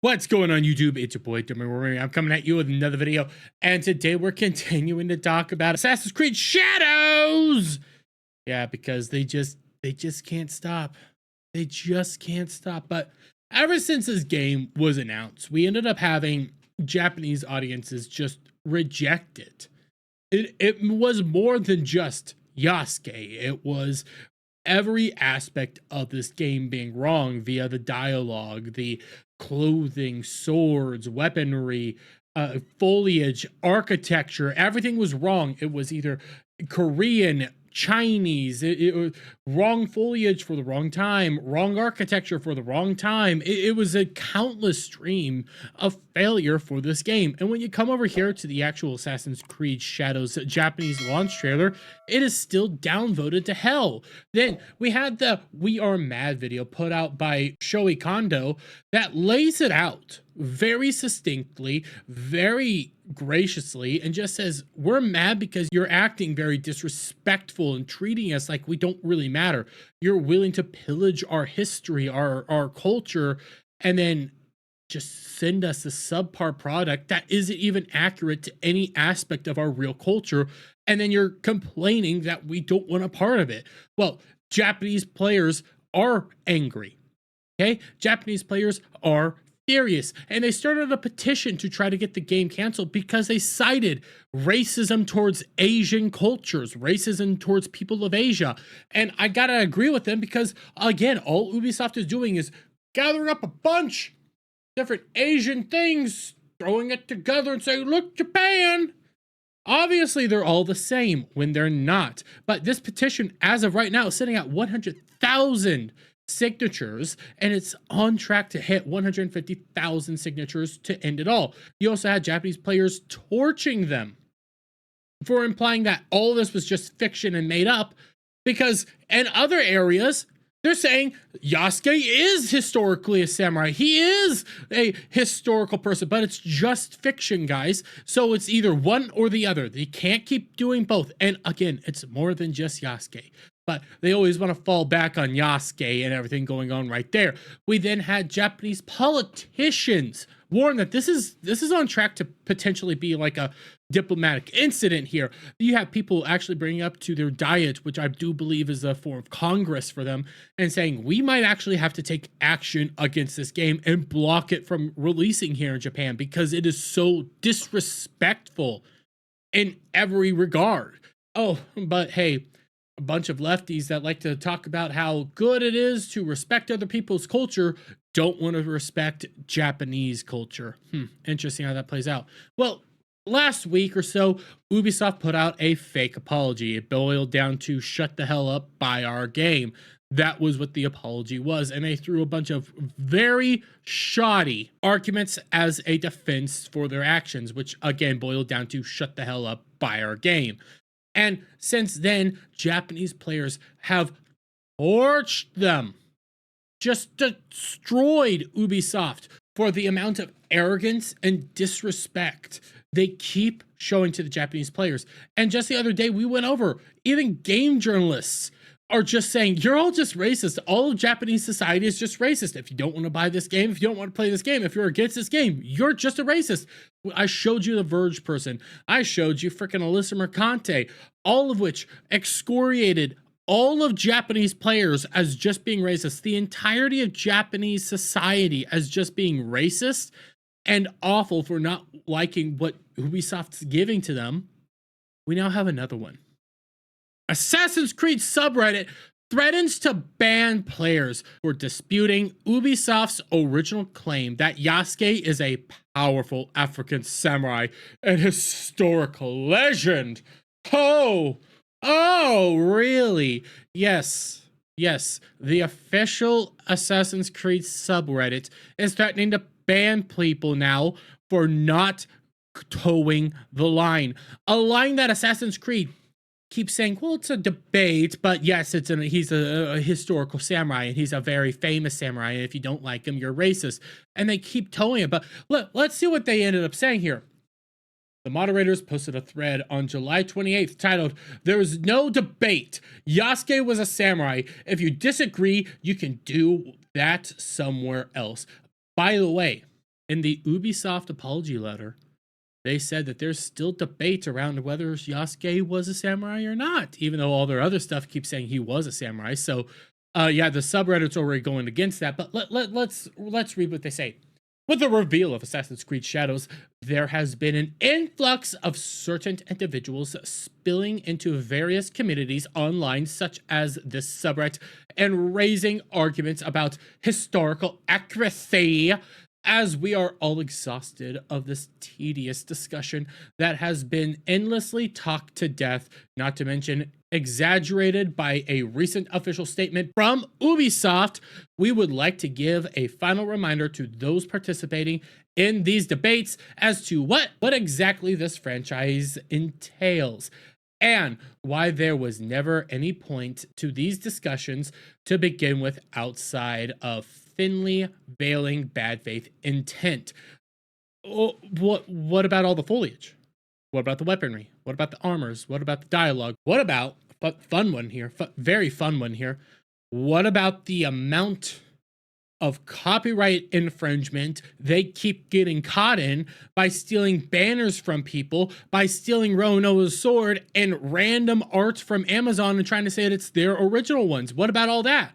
What's going on YouTube? It's your boy Dummy. I'm coming at you with another video, and today we're continuing to talk about Assassin's Creed Shadows. Yeah, because they just can't stop. They just can't stop. But ever since this game was announced, we ended up having Japanese audiences just reject it. It was more than just Yasuke. It was every aspect of this game being wrong via the dialogue, the clothing, swords, weaponry, foliage, architecture. Everything was wrong. It was either Korean, Chinese, it was wrong foliage for the wrong time, wrong architecture for the wrong time. It was a countless stream of failure for this game. And when you come over here to the actual Assassin's Creed Shadows Japanese launch trailer, it is still downvoted to hell. Then we had the We Are Mad video put out by Shoei Kondo that lays it out very succinctly, very graciously, and just says, we're mad because you're acting very disrespectful and treating us like we don't really matter. You're willing to pillage our history, our culture, and then just send us a subpar product that isn't even accurate to any aspect of our real culture. And then you're complaining that we don't want a part of it. Well, Japanese players are angry. Okay? Japanese players are furious, and they started a petition to try to get the game canceled because they cited racism towards Asian cultures, racism towards people of Asia. And I gotta agree with them because, again, all Ubisoft is doing is gathering up a bunch different Asian things, throwing it together and saying, look, Japan. Obviously, they're all the same when they're not. But this petition, as of right now, is sitting at 100,000 signatures, and it's on track to hit 150,000 signatures to end it all. You also had Japanese players torching them for implying that all this was just fiction and made up, because in other areas, they're saying Yasuke is historically a samurai. He is a historical person, but it's just fiction, guys. So it's either one or the other. They can't keep doing both. And again, it's more than just Yasuke. But they always want to fall back on Yasuke and everything going on right there. We then had Japanese politicians warn that this is on track to potentially be like a diplomatic incident here. You have people actually bringing up to their diet, which I do believe is a form of Congress for them, and saying we might actually have to take action against this game and block it from releasing here in Japan because it is so disrespectful in every regard. Oh, but hey, a bunch of lefties that like to talk about how good it is to respect other people's culture don't want to respect Japanese culture. Interesting how that plays out. Well, last week or so, Ubisoft put out a fake apology. It boiled down to shut the hell up, buy our game. That was what the apology was, and they threw a bunch of very shoddy arguments as a defense for their actions, which again boiled down to shut the hell up, buy our game. And since then, Japanese players have torched them, just destroyed Ubisoft for the amount of arrogance and disrespect they keep showing to the Japanese players. And just the other day, we went over, even game journalists are just saying, you're all just racist. All of Japanese society is just racist. If you don't want to buy this game, if you don't want to play this game, if you're against this game, you're just a racist. I showed you the Verge person. I showed you freaking Alyssa Mercante, all of which excoriated all of Japanese players as just being racist. The entirety of Japanese society as just being racist and awful for not liking what Ubisoft's giving to them. We now have another one. Assassin's Creed subreddit threatens to ban players for disputing Ubisoft's original claim that Yasuke is a powerful African samurai and historical legend. Oh, really? Yes. The official Assassin's Creed subreddit is threatening to ban people now for not towing the line. A line that Assassin's Creed keeps saying, well, it's a debate, but yes, he's a historical samurai, and he's a very famous samurai, and if you don't like him, you're racist. And they keep towing it, but let's see what they ended up saying here. The moderators posted a thread on July 28th titled, "There is no debate. Yasuke was a samurai. If you disagree, you can do that somewhere else." By the way, In the Ubisoft apology letter, they said that there's still debate around whether Yasuke was a samurai or not, even though all their other stuff keeps saying he was a samurai. So, yeah, the subreddit's already going against that. But let's read what they say. With the reveal of Assassin's Creed Shadows, there has been an influx of certain individuals spilling into various communities online, such as this subreddit, and raising arguments about historical accuracy. As we are all exhausted of this tedious discussion that has been endlessly talked to death, not to mention exaggerated by a recent official statement from Ubisoft, we would like to give a final reminder to those participating in these debates as to what exactly this franchise entails, and why there was never any point to these discussions to begin with outside of thinly veiling bad faith intent. What about all the foliage? What about the weaponry? What about the armors? What about the dialogue? What about, fun one here, very fun one here, what about the amount of copyright infringement they keep getting caught in by stealing banners from people, by stealing Roano's sword and random art from Amazon and trying to say that it's their original ones? What about all that?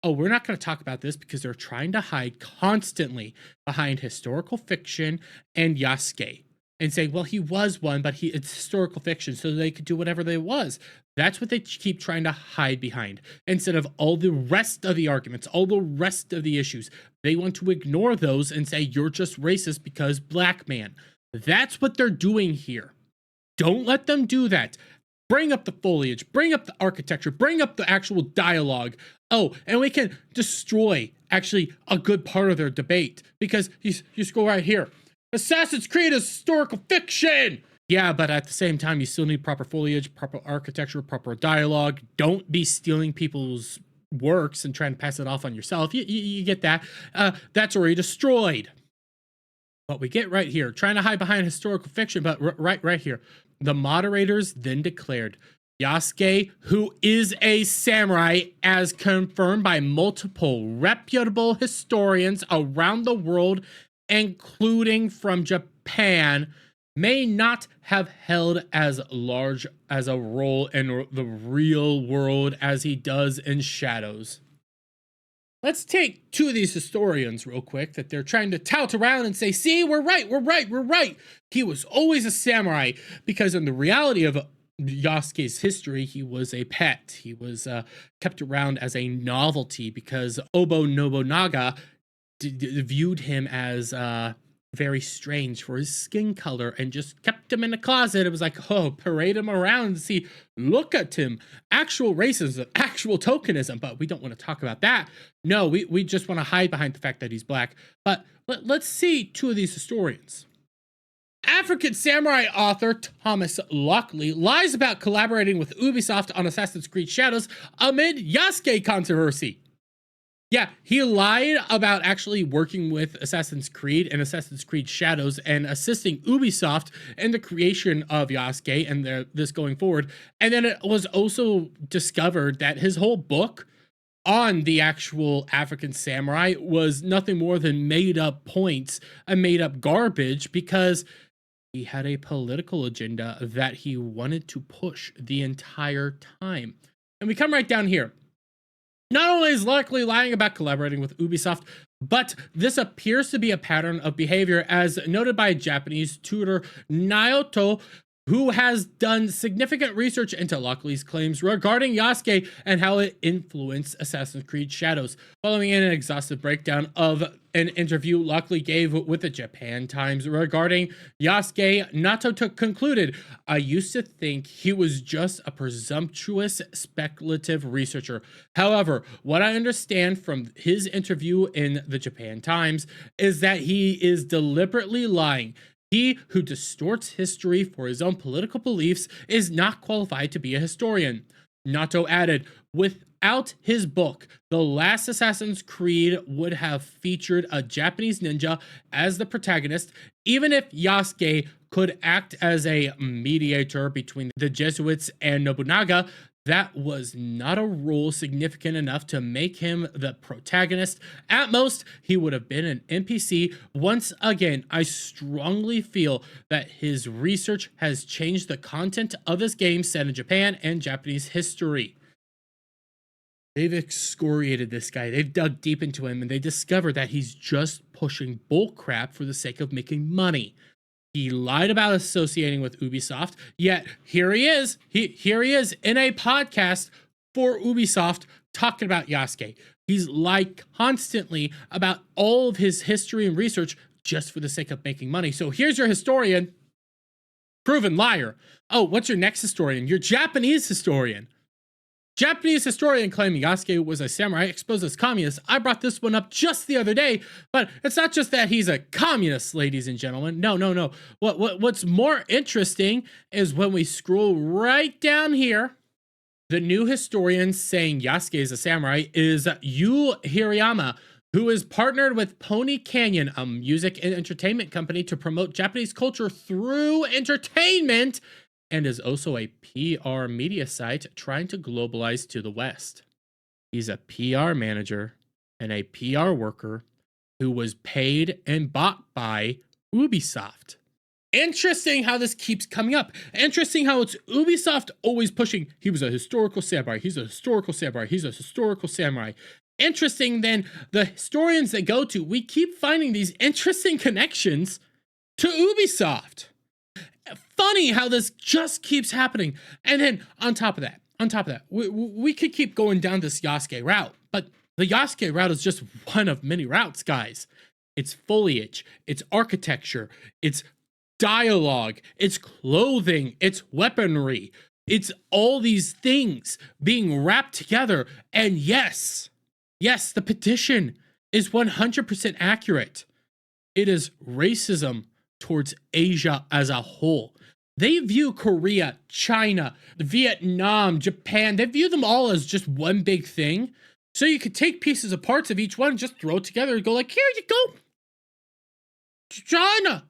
Oh, we're not going to talk about this because they're trying to hide constantly behind historical fiction and Yasuke and say, well, he was one, but it's historical fiction, so they could do whatever they was. That's what they keep trying to hide behind. Instead of all the rest of the arguments, all the rest of the issues, they want to ignore those and say, you're just racist because black man. That's what they're doing here. Don't let them do that. Bring up the foliage, bring up the architecture, bring up the actual dialogue. Oh, and we can destroy actually a good part of their debate because you scroll right here. Assassin's Creed is historical fiction. Yeah, but at the same time, you still need proper foliage, proper architecture, proper dialogue. Don't be stealing people's works and trying to pass it off on yourself. You get that. That's already destroyed. But we get right here, trying to hide behind historical fiction, but right here. The moderators then declared Yasuke, who is a samurai, as confirmed by multiple reputable historians around the world, including from Japan, may not have held as large as a role in the real world as he does in Shadows. Let's take two of these historians real quick that they're trying to tout around and say, see, we're right. He was always a samurai, because in the reality of Yasuke's history, he was a pet. He was kept around as a novelty because Oba Nobunaga viewed him as very strange for his skin color and just kept him in a closet. It was like, oh, parade him around and see, look at him. Actual racism, actual tokenism, but we don't want to talk about that. No, we just want to hide behind the fact that he's black. But let's see two of these historians. African samurai author Thomas Lockley lies about collaborating with Ubisoft on Assassin's Creed Shadows amid Yasuke controversy. Yeah, he lied about actually working with Assassin's Creed and Assassin's Creed Shadows and assisting Ubisoft in the creation of Yasuke and this going forward. And then it was also discovered that his whole book on the actual African samurai was nothing more than made up points and made up garbage, because he had a political agenda that he wanted to push the entire time. And we come right down here. Not only is Lockley lying about collaborating with Ubisoft, but this appears to be a pattern of behavior as noted by Japanese tutor Naoto, who has done significant research into Lockley's claims regarding Yasuke and how it influenced Assassin's Creed Shadows. Following an exhaustive breakdown of an interview Lockley gave with the Japan Times regarding Yasuke, Naoto concluded, I used to think he was just a presumptuous, speculative researcher. However, what I understand from his interview in the Japan Times is that he is deliberately lying. He who distorts history for his own political beliefs is not qualified to be a historian. Naoto added, without his book, the last Assassin's Creed would have featured a Japanese ninja as the protagonist. Even if Yasuke could act as a mediator between the Jesuits and Nobunaga, That was not a role significant enough to make him the protagonist. At most, he would have been an NPC. Once again, I strongly feel that his research has changed the content of this game set in Japan and Japanese history. They've excoriated this guy. They've dug deep into him, and they discovered that he's just pushing bullcrap for the sake of making money. He lied about associating with Ubisoft, yet here he is. Here he is in a podcast for Ubisoft talking about Yasuke. He's lied constantly about all of his history and research just for the sake of making money. So here's your historian, proven liar. Oh, what's your next historian? Your Japanese historian. Japanese historian claiming Yasuke was a samurai exposed as communist. I brought this one up just the other day, but it's not just that he's a communist, ladies and gentlemen. No. What's more interesting is when we scroll right down here, the new historian saying Yasuke is a samurai is Yu Hirayama, who is partnered with Pony Canyon, a music and entertainment company, to promote Japanese culture through entertainment, and is also a PR media site trying to globalize to the West. He's a PR manager and a PR worker who was paid and bought by Ubisoft. Interesting how this keeps coming up. Interesting how it's Ubisoft always pushing, he was a historical samurai, he's a historical samurai, he's a historical samurai. Interesting then, the historians they go to, we keep finding these interesting connections to Ubisoft. Funny how this just keeps happening. And then on top of that, we could keep going down this Yasuke route, but the Yasuke route is just one of many routes, guys. It's foliage, it's architecture, it's dialogue, it's clothing, it's weaponry, it's all these things being wrapped together. And yes, the petition is 100% accurate. It is racism towards Asia as a whole. They view Korea, China, Vietnam, Japan, they view them all as just one big thing. So you could take pieces of parts of each one and just throw it together and go like, here you go. China,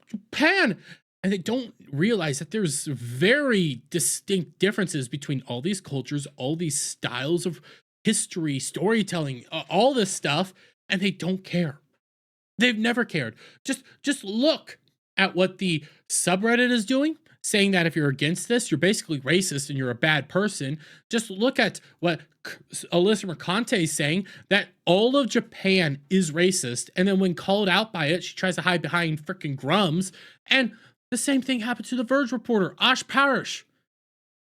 Japan. And they don't realize that there's very distinct differences between all these cultures, all these styles of history, storytelling, all this stuff, and they don't care. They've never cared. Just look at what the subreddit is doing, saying that if you're against this, you're basically racist and you're a bad person. Just look at what Alyssa Mercante is saying, that all of Japan is racist. And then when called out by it, she tries to hide behind freaking Grums. And the same thing happened to the Verge reporter, Ash Parish.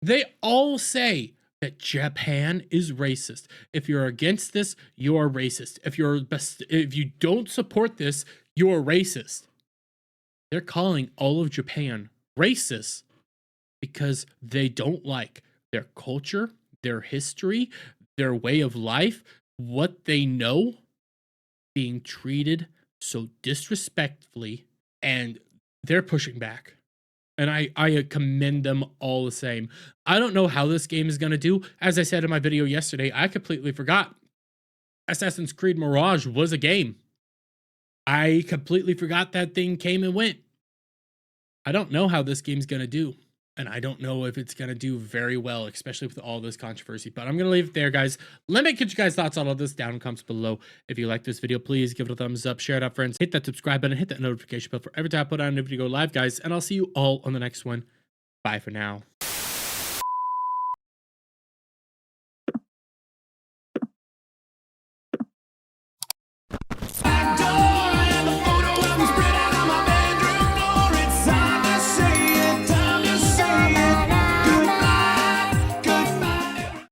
They all say that Japan is racist. If you're against this, you're racist. If you don't support this, you're racist. They're calling all of Japan racist because they don't like their culture, their history, their way of life, what they know being treated so disrespectfully, and they're pushing back. And I commend them all the same. I don't know how this game is going to do. As I said in my video yesterday, I completely forgot Assassin's Creed Mirage was a game. I completely forgot that thing came and went. I don't know how this game's going to do. And I don't know if it's going to do very well, especially with all this controversy. But I'm going to leave it there, guys. Let me get you guys' thoughts on all this down in the comments below. If you like this video, please give it a thumbs up, share it out, friends. Hit that subscribe button, hit that notification bell for every time I put out a new video live, guys. And I'll see you all on the next one. Bye for now.